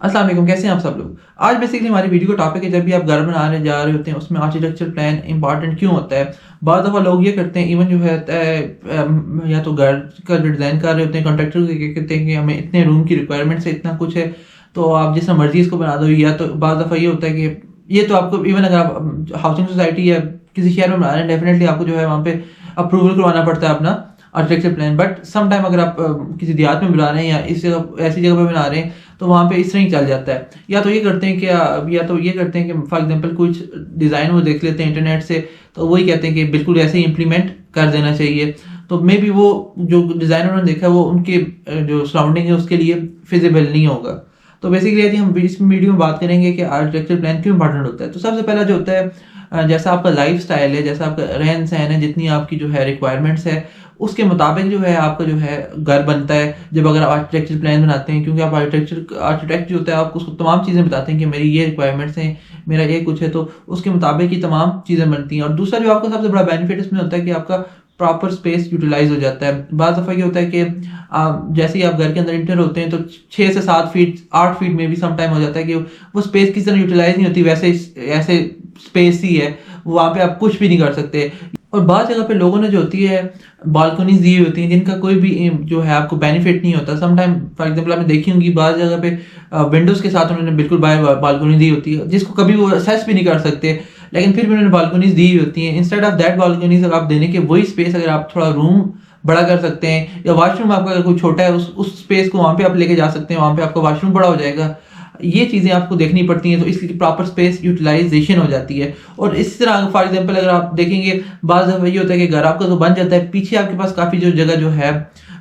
अस्सलाम वालेकुम, कैसे हैं आप सब लोग। आज बेसिकली हमारी वीडियो का टॉपिक है, जब भी आप घर बनाने जा रहे होते हैं उसमें आर्किटेक्चर प्लान इंपॉर्टेंट क्यों होता है। बहुत दफ़ा लोग ये करते हैं, इवन जो है या तो घर का जो डिज़ाइन कर रहे होते हैं कॉन्ट्रैक्टर को कहते हैं कि हमें इतने रूम की रिक्वायरमेंट्स है, इतना कुछ है, तो आप जिस मर्जी इसको बना दो। या तो बहुत दफ़ा ये होता है कि ये तो आपको इवन अगर आप हाउसिंग सोसाइटी या किसी शहर में बना रहे हैं, डेफिनेटली आपको जो है वहाँ पे अप्रूवल करवाना पड़ता है अपना architecture plan. But some time अगर आप किसी देहात में बना रहे हैं या इस जगह ऐसी जगह पे बना रहे हैं, तो वहाँ पे इस तरह ही चल जाता है। या तो ये करते हैं कि फॉर एग्जांपल कुछ डिज़ाइन वो देख लेते हैं इंटरनेट से, तो वही कहते हैं कि बिल्कुल ऐसे ही इम्प्लीमेंट कर देना चाहिए। तो मे बी वो जो डिज़ाइन उन्होंने देखा है वो उनके जो सराउंडिंग है उसके लिए फिजिबल नहीं होगा। तो बेसिकली यदि हम इस वीडियो में बात करेंगे कि आर्किटेक्चर प्लान क्यों इंपॉर्टेंट होता है, तो सबसे पहला जो होता है जैसा आपका लाइफ स्टाइल है, जैसा आपका रहन सहन है, जितनी आपकी जो है रिक्वायरमेंट्स है, उसके मुताबिक जो है आपका जो है घर बनता है। जब अगर आप आर्किटेक्चर प्लान बनाते हैं, क्योंकि आप आर्किटेक्ट जो होता है आपको उसको तमाम चीज़ें बताते हैं कि मेरी ये रिक्वायरमेंट्स हैं, मेरा ये कुछ है, तो उसके मुताबिक ही तमाम चीज़ें बनती हैं। और दूसरा जो आपको सबसे बड़ा बेनिफिट इसमें होता है कि आपका प्रॉपर स्पेस यूटिलाइज हो जाता है। बाद दफ़ा ये होता है कि जैसे ही आप घर के अंदर इंटर होते हैं तो 6 से 7 फीट 8 फीट में भी सम टाइम हो जाता है कि वो स्पेस किसी तरह यूटिलाइज नहीं होती, वैसे ऐसे स्पेस ही है, वहाँ पे आप कुछ भी नहीं कर सकते। और बहुत जगह पे लोगों ने जो होती है बालकनीज दी होती हैं जिनका कोई भी जो है आपको बेनिफिट नहीं होता। सम टाइम फॉर एग्जांपल आपने देखी होंगी बहुत जगह पे विंडोज़ के साथ उन्होंने बिल्कुल बाहर बालकनी दी होती है, जिसको कभी वो एक्सेस भी नहीं कर सकते, लेकिन फिर भी उन्होंने बालकनीज दी होती हैं। इंस्टेड ऑफ दैट बालकनीज अगर आप देने के वही स्पेस अगर आप थोड़ा रूम बड़ा कर सकते हैं, या वॉशरूम आपका अगर कोई छोटा है उस स्पेस को वहाँ पे आप लेके जा सकते हैं, वहाँ पे आपका वॉशरूम बड़ा हो जाएगा। ये चीज़ें आपको देखनी पड़ती हैं, तो इसलिए प्रॉपर स्पेस यूटिलाइजेशन हो जाती है। और इस तरह फॉर एग्जांपल अगर आप देखेंगे बाज़ दफ़ा ये होता है कि घर आपका तो बन जाता है, पीछे आपके पास काफ़ी जो जगह जो है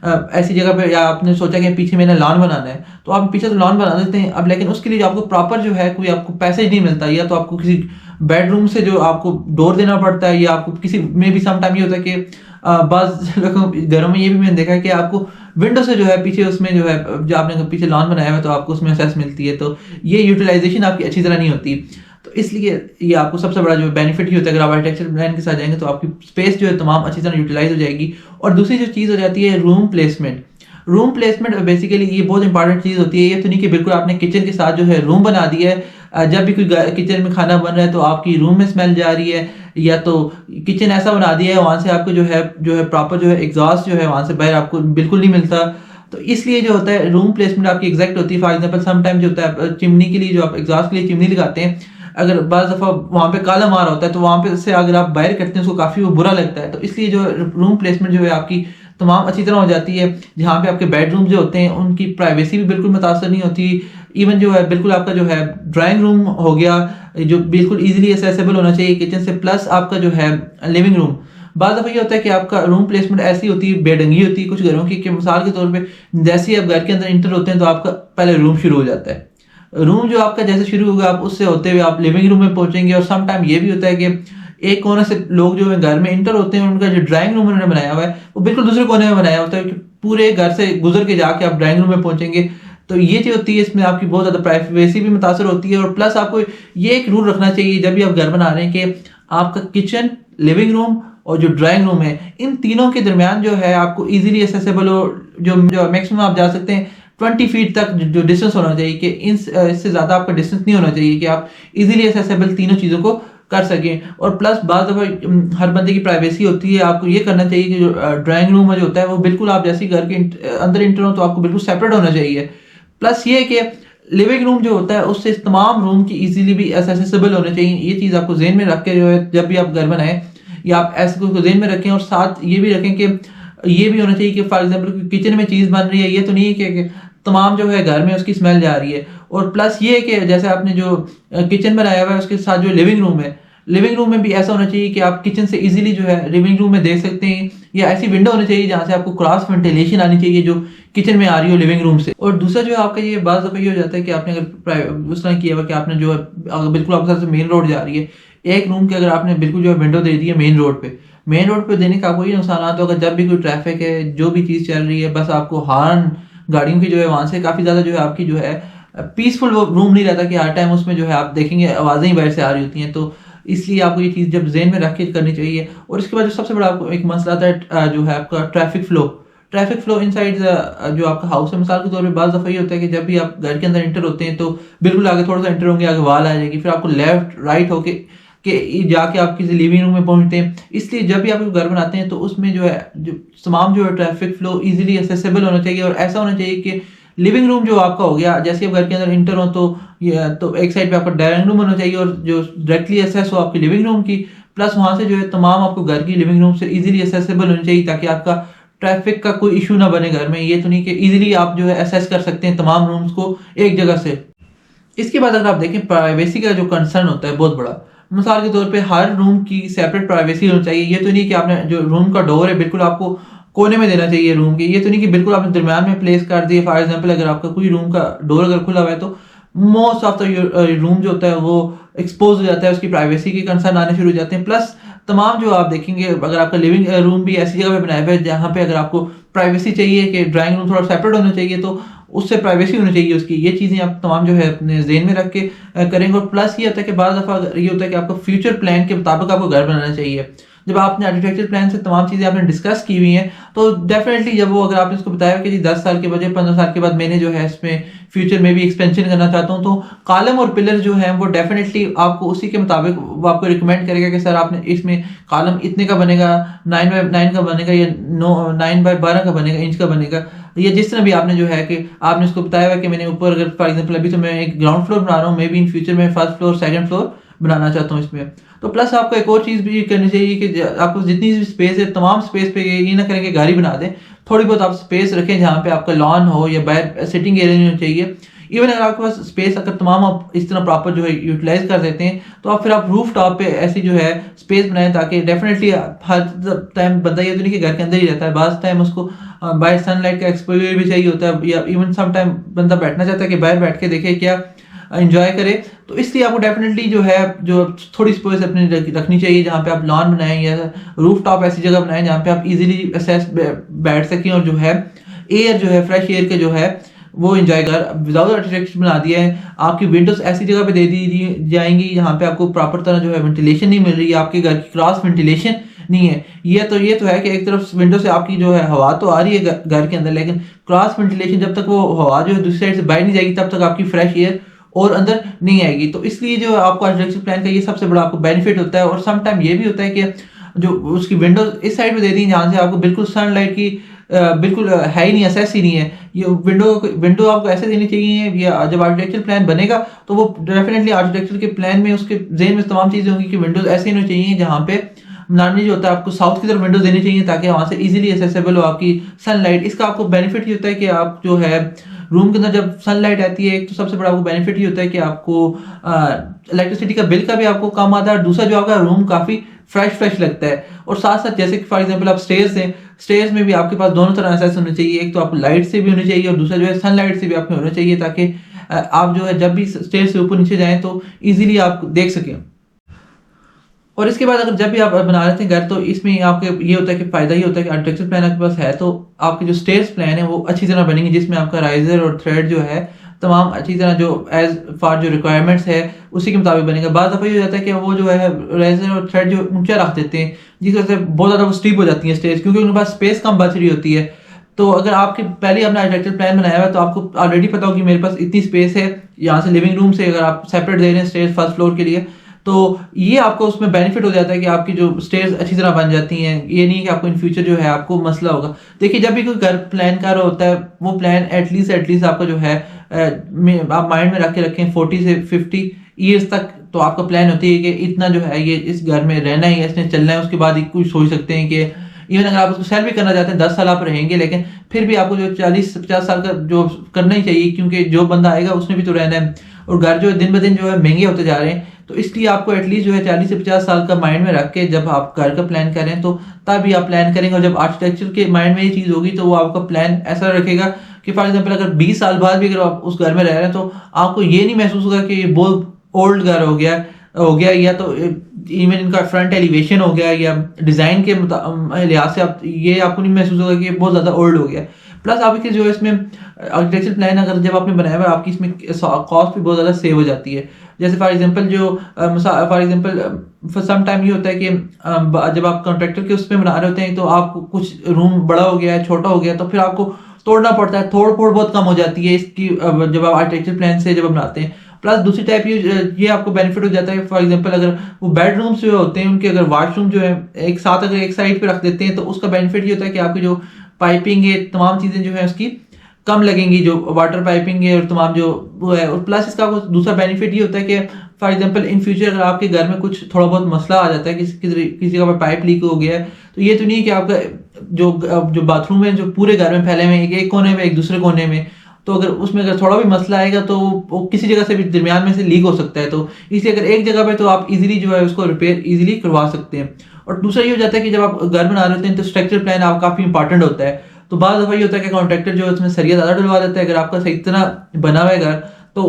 ऐसी जगह पे, या आपने सोचा कि पीछे मैंने लॉन बनाना है, तो आप पीछे तो लॉन बना देते हैं। अब लेकिन उसके लिए आपको प्रॉपर जो है कोई आपको पैसेज नहीं मिलता, या तो आपको किसी बेडरूम से जो आपको डोर देना पड़ता है, या आपको किसी में भी सम टाइम ये होता है कि बाज़ लोगों घरों में ये भी मैंने देखा है कि आपको विंडो से जो है पीछे उसमें जो है जो आपने पीछे लॉन बनाया हुआ है तो आपको उसमें एक्सेस मिलती है, तो ये यूटिलाइजेशन आपकी अच्छी तरह नहीं होती। तो इसलिए ये आपको सबसे बड़ा जो बेनिफिट ही होता है, अगर आप आर्किटेक्चर प्लान के साथ जाएंगे तो आपकी स्पेस जो है तमाम अच्छी तरह यूटिलाइज हो जाएगी। और दूसरी जो चीज़ हो जाती है room placement. Room placement basically ये बहुत इंपॉर्टेंट चीज़ होती है। ये तो नहीं कि बिल्कुल आपने किचन के साथ जो है रूम बना दिया है, जब भी कोई किचन में खाना बन रहा है तो आपकी रूम में स्मेल जा रही है, या तो किचन ऐसा बना दिया है वहाँ से आपको जो है प्रॉपर जो है एग्जॉस्ट जो है वहाँ से बाहर आपको बिल्कुल नहीं मिलता। तो इसलिए जो होता है रूम प्लेसमेंट आपकी एग्जैक्ट होती है। फॉर एग्जांपल सम टाइम जो होता है चिमनी के लिए, जो आप एग्जॉस्ट के लिए चिमनी लगाते हैं, अगर बाज़ दफ़ा वहाँ पे काला मार होता है तो वहाँ पे से अगर आप बाहर करते हैं उसको काफ़ी वो बुरा लगता है। तो इसलिए जो रूम प्लेसमेंट जो है आपकी तमाम अच्छी तरह हो जाती है। जहाँ पे आपके बेडरूम जो होते हैं उनकी प्राइवेसी भी बिल्कुल मुतासर नहीं होती। इवन जो है बिल्कुल आपका जो है ड्राइंग रूम हो गया जो बिल्कुल ईजिली एसेसिबल होना चाहिए किचन से, प्लस आपका जो है लिविंग रूम। बाद दफ़ा ये होता है कि आपका रूम प्लेसमेंट ऐसी होती है, बेढंगी होती है कुछ घरों की, कि मिसाल के तौर पे जैसे ही आप घर के अंदर इंटर होते हैं तो आपका पहले रूम शुरू हो जाता है। रूम जो आपका जैसे शुरू होगा आप उससे होते हुए आप लिविंग रूम में पहुंचेंगे। और सम टाइम ये भी होता है कि एक कोने से लोग जो है घर में इंटर होते हैं, उनका जो ड्राइंग रूम उन्होंने बनाया हुआ है वो बिल्कुल दूसरे कोने में बनाया होता है, कि पूरे घर से गुजर के जाके आप ड्राइंग रूम में पहुंचेंगे। तो ये चीज़ होती है, इसमें आपकी बहुत ज़्यादा प्राइवेसी भी मुतासर होती है। और प्लस आपको ये एक रूल रखना चाहिए जब भी आप घर बना रहे हैं कि आपका किचन, लिविंग रूम और जो ड्राइंग रूम है, इन तीनों के दरमियान जो है आपको इजीली एसेसिबल हो, जो मैक्सिमम आप जा सकते हैं 20 फीट तक जो डिस्टेंस होना चाहिए, कि इससे ज़्यादा आपका डिस्टेंस नहीं होना चाहिए, कि आप इजीली एसेसिबल तीनों चीज़ों को कर सकें। और प्लस बाज़ दफ़ा हर बंदे की प्राइवेसी होती है, आपको ये करना चाहिए कि जो ड्राइंग रूम में जो होता है वो बिल्कुल आप जैसे ही घर के अंदर इंटर हो तो आपको बिल्कुल सेपरेट होना चाहिए। प्लस ये कि लिविंग रूम जो होता है उससे तमाम रूम की इजीली भी एसेसिबल होने चाहिए। ये चीज़ आपको ज़हन में रख के जो है जब भी आप घर बनाएं, या आप ऐसे को ज़हन में रखें। और साथ ये भी रखें कि ये भी होना चाहिए कि फॉर एग्जांपल किचन में चीज़ बन रही है, ये तो नहीं है कि तमाम जो है घर में उसकी स्मेल जा रही है। और प्लस ये है कि जैसे आपने जो किचन बनाया हुआ है उसके साथ जो लिविंग रूम है, लिविंग रूम में भी ऐसा होना चाहिए कि आप किचन से इजीली जो है लिविंग रूम में देख सकते हैं, या ऐसी विंडो होनी चाहिए जहाँ से आपको क्रॉस वेंटिलेशन आनी चाहिए जो किचन में आ रही हो लिविंग रूम से। और दूसरा जो है आपका ये बाज़ दफ़ा ये हो जाता है कि आपने अगर उस तरह किया हुआ कि आपने जो है अगर बिल्कुल आपके साथ से मेन रोड जा रही है, एक रूम के अगर आपने बिल्कुल जो है विंडो दे दी है मेन रोड पे देने का आपको ये नुकसान होगा, जब भी कोई ट्रैफिक है, जो भी चीज़ चल रही है, बस आपको हॉर्न गाड़ियों की जो है वहाँ से काफ़ी ज़्यादा जो है आपकी जो है पीसफुल वो रूम नहीं रहता, कि हर टाइम उसमें जो है आप देखेंगे आवाज़ें ही बाहर से आ रही होती हैं। तो इसलिए आपको ये चीज़ जब ज़हन में रख के करनी चाहिए। और इसके बाद जो सबसे बड़ा आपको एक मसला आता है जो है आपका traffic flow. Traffic flow inside जो आपका हाउस है, मिसाल के तौर पे बाज़ दफ़ा ये होता है कि जब भी आप घर के अंदर एंटर होते हैं तो बिल्कुल आगे थोड़ा सा एंटर होंगे, आगे वॉल आ जाएगी, फिर आपको लेफ्ट राइट होके जाके आप किसी लिविंग रूम में पहुंचते हैं। इसलिए जब भी आप घर बनाते हैं तो उसमें जो है जो तमाम जो है ट्रैफिक फ्लो इजीली एक्सेसिबल होना चाहिए, और ऐसा होना चाहिए कि लिविंग रूम जो आपका हो गया, जैसे आप घर के अंदर इंटर हो तो ये तो एक साइड पे आपका डाइनिंग रूम होना चाहिए और जो डायरेक्टली एक्सेस हो आपकी लिविंग रूम की, प्लस वहां से जो है तमाम आपको घर की लिविंग रूम से इजीली एक्सेसिबल होनी चाहिए, ताकि आपका ट्रैफिक का कोई इशू ना बने घर में। ये तो नहीं कि इजीली आप जो है एक्सेस कर सकते हैं तमाम रूम्स को एक जगह से। इसके बाद अगर आप देखें प्राइवेसी का जो कंसर्न होता है बहुत बड़ा, मिसाल के तौर पे हर रूम की सेपरेट प्राइवेसी होनी चाहिए। ये तो नहीं कि आपने जो रूम का डोर है बिल्कुल आपको कोने में देना चाहिए रूम के, ये तो नहीं कि बिल्कुल आपने दरम्यान में प्लेस कर दिए। फॉर एग्जांपल अगर आपका कोई रूम का डोर अगर खुला हुआ है तो मोस्ट ऑफ द रूम जो होता है वो एक्सपोज हो जाता है, उसकी प्राइवेसी के कंसर्न आने शुरू हो जाते हैं। प्लस तमाम जो आप देखेंगे अगर आपका लिविंग रूम भी ऐसी जगह पे बनाया हुआ है जहाँ पे अगर आपको प्राइवेसी चाहिए कि ड्राइंग रूम थोड़ा सेपरेट होना चाहिए तो उससे प्राइवेसी होनी चाहिए उसकी। ये चीज़ें आप तमाम जो है अपने ज़हन में रख के करेंगे। और प्लस ये होता है कि बाज़ दफ़ा ये होता है कि आपको फ्यूचर प्लान के मुताबिक आपको घर बनाना चाहिए। जब आपने आर्किटेक्चर प्लान से तमाम चीज़ें आपने डिस्कस की हुई हैं तो डेफिनेटली जब वो अगर आपने उसको बताया कि जी 10 साल के बजाय 15 साल के बाद मैंने जो है इसमें फ्यूचर में भी एक्सपेंशन करना चाहता हूँ, तो कॉलम और पिलर जो है वो डेफिनेटली आपको उसी के मुताबिक वो आपको रिकमेंड करेगा कि सर आपने इसमें कॉलम इतने का बनेगा, 9x9 का बनेगा या 9x12 का बनेगा, इंच का बनेगा। ये जिस तरह भी आपने जो है कि आपने उसको बताया हुआ कि मैंने ऊपर अगर फॉर एग्जांपल अभी तो मैं एक ग्राउंड फ्लोर बना रहा हूँ, मे बी इन फ्यूचर में फर्स्ट फ्लोर सेकंड फ्लोर बनाना चाहता हूँ इसमें। तो प्लस आपको एक और चीज़ भी करनी चाहिए कि आपको जितनी भी स्पेस है तमाम स्पेस पे ये ना करें कि गाड़ी बना दें, थोड़ी बहुत आप स्पेस रखें जहाँ पे आपका लॉन हो या बाहर सिटिंग एरिया नहीं होना चाहिए। इवन अगर आपके पास स्पेस अगर तमाम आप इस तरह प्रॉपर जो है यूटिलाइज कर देते हैं तो आप फिर आप रूफ टॉप पे ऐसी जो है स्पेस बनाएं, ताकि डेफिनेटली हर टाइम बंदा ये तो नहीं कि घर के अंदर ही रहता है, बाहर टाइम उसको बाहर सनलाइट का एक्सपोजर भी चाहिए होता है, या इवन सम टाइम बंदा बैठना चाहता है कि बाहर बैठ के देखे क्या एंजॉय करे। तो इसलिए आपको डेफिनेटली जो है जो थोड़ी स्पेस अपनी रखनी चाहिए जहाँ पे आप लॉन बनाएं या रूफ टॉप ऐसी जगह बनाएं जहाँ पे आप इजीली असेस बैठ सकें, और जो है एयर जो है फ्रेश एयर के जो है वो एंजॉय कर। विदाउट आर्किटेक्चर बना दिया है, आपकी विंडोज ऐसी जगह पे दे दी जाएंगी जहाँ पे आपको प्रॉपर तरह जो है वेंटिलेशन नहीं मिल रही है, आपके घर की क्रॉस वेंटिलेशन नहीं है। ये तो है कि एक तरफ विंडो से आपकी जो है हवा तो आ रही है घर के अंदर, लेकिन क्रॉस वेंटिलेशन जब तक वो हवा जो है दूसरी साइड से बाहर नहीं जाएगी तब तक आपकी फ्रेश एयर और अंदर नहीं आएगी। तो इसलिए जो आपको आर्किटेक्चर प्लान का ये सबसे बड़ा आपको बेनिफिट होता है। और सम टाइम ये भी होता है कि जो उसकी विंडोज इस साइड पे दे दी जहाँ से आपको बिल्कुल सनलाइट की बिल्कुल है ही नहीं, असेस ही नहीं है। ये विंडो आपको ऐसे देनी चाहिए, या जब आर्किटेक्चर प्लान बनेगा तो वो डेफिनेटली आर्किटेक्चर के प्लान में उसके जेन में तमाम चीज़ें होंगी कि विंडोज ऐसे होनी चाहिए जहाँ पे नॉर्मली जो होता है आपको साउथ की तरफ विंडोज देनी चाहिए ताकि वहाँ से इजीली एसेसेबल हो आपकी सनलाइट। इसका आपको बेनिफिट ये होता है कि आप जो है रूम के अंदर जब सनलाइट आती है, एक तो सबसे बड़ा आपको बेनिफिट ये होता है कि आपको इलेक्ट्रिसिटी का बिल का भी आपको कम आता है, और दूसरा जो आपका रूम काफ़ी फ्रेश लगता है। और साथ साथ जैसे कि फॉर एग्जांपल आप स्टेयर्स हैं, स्टेयर्स में भी आपके पास दोनों तरह एक्सेस होने चाहिए, एक तो आपको लाइट से भी होनी चाहिए और दूसरा जो है सनलाइट से भी आपको होना चाहिए, ताकि आप जो है जब भी स्टेयर से ऊपर नीचे जाएं तो इजीली आप देख सकें। और इसके बाद अगर जब भी आप बना रहे थे घर तो इसमें आपके ये होता है कि फ़ायदा ये होता है कि आर्किटेक्चर प्लान आपके पास है तो आपके जो स्टेयर्स प्लान है वो अच्छी तरह बनेंगे, जिसमें आपका राइजर और थ्रेड जो है तमाम अच्छी तरह जो एज फार जो रिक्वायरमेंट्स है उसी के मुताबिक बनेगा। बाद दफ़ा ये हो जाता है कि वो जो है राइजर और थ्रेड जो ऊंचा रख देते हैं जिस वजह से बहुत ज़्यादा वो स्टीप हो जाती है स्टेयर्स, क्योंकि उनके पास स्पेस कम बच रही होती है। तो अगर आपके पहले आपने आर्किटेक्चर प्लान बनाया हुआ है तो आपको ऑलरेडी पता हो कि मेरे पास इतनी स्पेस है, यहाँ से लिविंग रूम से अगर आप सेपरेट दे रहे हैं स्टेयर्स फर्स्ट फ्लोर के लिए तो ये आपको उसमें बेनिफिट हो जाता है कि आपकी जो स्टेयर्स अच्छी तरह बन जाती हैं। ये नहीं कि आपको इन फ्यूचर जो है आपको मसला होगा। देखिए जब भी कोई घर प्लान कर रहा होता है वो प्लान एटलीस्ट आपका जो है आप माइंड में रख के रखें 40 से 50 ईयर्स तक तो आपका प्लान होती है कि इतना जो है ये इस घर में रहना ही है, इसने चलना है। उसके बाद ही कुछ सोच सकते हैं कि इवन अगर आप उसको सेल भी करना चाहते हैं 10 साल आप रहेंगे, लेकिन फिर भी आपको जो 40-50 साल का जो करना ही चाहिए, क्योंकि जो बंदा आएगा उसने भी तो रहना है और घर जो है दिन ब दिन जो है महंगे होते जा रहे हैं। तो इसलिए आपको एटलीस्ट जो है 40 से 50 साल का माइंड में रख के जब आप घर का प्लान करें तो तभी आप प्लान करेंगे। और जब आर्किटेक्चर के माइंड में ये चीज़ होगी तो वो आपका प्लान ऐसा रखेगा कि फॉर एग्जाम्पल अगर 20 साल बाद भी अगर आप उस घर में रह रहे हैं तो आपको ये नहीं महसूस होगा कि ये बहुत ओल्ड घर हो गया या तो इवन इनका फ्रंट एलिवेशन हो गया या डिज़ाइन के लिहाज से आप ये आपको नहीं महसूस होगा कि ये बहुत ज़्यादा ओल्ड हो गया। प्लस आपके जो है इसमें आर्किटेक्चर प्लान अगर जब आपने बनाया हुआ है, आपकी इसमें कॉस्ट भी बहुत ज़्यादा सेव हो जाती है। जैसे for example for some time ये होता है कि जब आप कॉन्ट्रैक्टर के उसमें बना रहे होते हैं तो आपको कुछ रूम बड़ा हो गया है, छोटा हो गया, तो फिर आपको तोड़ना पड़ता है, तोड़ फोड़ बहुत कम हो जाती है इसकी जब आप आर्किटेक्चर प्लान से जब बनाते हैं। प्लस दूसरी टाइप ये आपको बेनिफिट हो जाता है, फॉर एग्जांपल अगर वो बेडरूम्स जो होते हैं उनके अगर वॉशरूम जो है एक साथ अगर एक साइड पे रख देते हैं तो उसका बेनिफिट ये होता है कि आपकी जो पाइपिंग है, तमाम चीज़ें जो है उसकी कम लगेंगी, जो वाटर पाइपिंग है और तमाम जो वो है। और प्लस इसका दूसरा बेनिफिट ये होता है कि फॉर एग्जांपल इन फ्यूचर अगर आपके घर में कुछ थोड़ा बहुत मसला आ जाता है, किसी का पाइप लीक हो गया है, तो ये तो नहीं है कि आपका जो बाथरूम है जो पूरे घर में फैले हुए हैं, एक कोने में एक दूसरे कोने में, तो अगर उसमें अगर थोड़ा भी मसला आएगा तो वो किसी जगह से भी दरमियान में से लीक हो सकता है। तो इसलिए अगर एक जगह पे तो आप इजीली जो है उसको रिपेयर इजीली करवा सकते हैं। और दूसरा ये हो जाता है कि जब आप घर बना रहे होते हैं तो स्ट्रक्चर प्लान आप काफ़ी इंपॉर्टेंट होता है। तो बाद दफ़ा ये होता है कि कॉन्ट्रैक्टर जो है उसमें सरिया ज़्यादा डलवा देता है। अगर आपका सही तरह बना हुआ है घर तो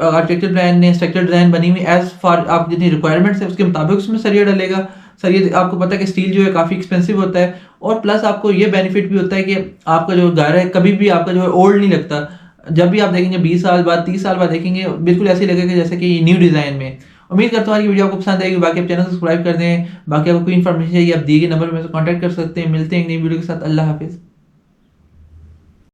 आर्किटेक्चर प्लान ने स्ट्रक्चर डिज़ाइन बनी हुई एज फार आप जितनी रिक्वायरमेंट्स है उसके मुताबिक उसमें सरिया डलेगा। सरिया आपको पता है कि स्टील जो है काफ़ी एक्सपेंसिव होता है। और प्लस आपको ये बेनिफिट भी होता है कि आपका जो घर है कभी भी आपका जो है ओल्ड नहीं लगता। जब भी आप देखेंगे 20 साल बाद 30 साल बाद देखेंगे बिल्कुल ऐसे ही लगेगा जैसे कि ये न्यू डिज़ाइन में। उम्मीद करता हूँ कि वीडियो आपको पसंद आएगी। बाकी आप चैनल सब्सक्राइब कर दें। बाकी आपको कोई इन्फॉर्मेशन चाहिए आप दिए गए नंबर में कॉन्टैक्ट कर सकते हैं। मिलते हैं एक नई वीडियो के साथ। अल्लाह हाफिज़।